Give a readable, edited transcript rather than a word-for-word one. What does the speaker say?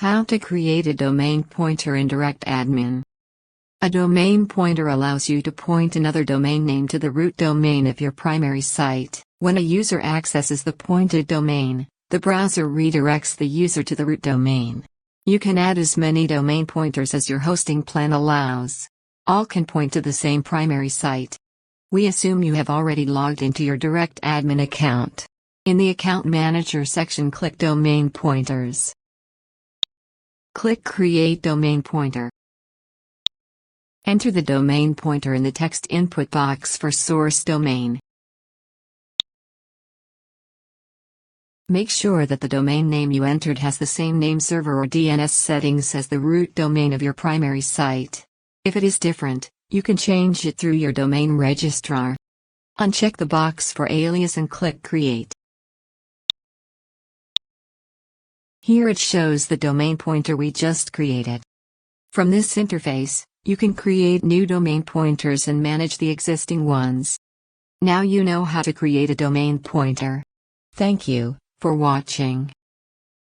How to create a domain pointer in DirectAdmin. A domain pointer allows you to point another domain name to the root domain of your primary site. When a user accesses the pointed domain, the browser redirects the user to the root domain. You can add as many domain pointers as your hosting plan allows. All can point to the same primary site. We assume you have already logged into your DirectAdmin account. In the Account Manager section, click Domain Pointers. Click Create Domain Pointer. Enter the domain pointer in the text input box for source domain. Make sure that the domain name you entered has the same name server or DNS settings as the root domain of your primary site. If it is different, you can change it through your domain registrar. Uncheck the box for alias and click Create. Here it shows the domain pointer we just created. From this interface, you can create new domain pointers and manage the existing ones. Now you know how to create a domain pointer. Thank you for watching.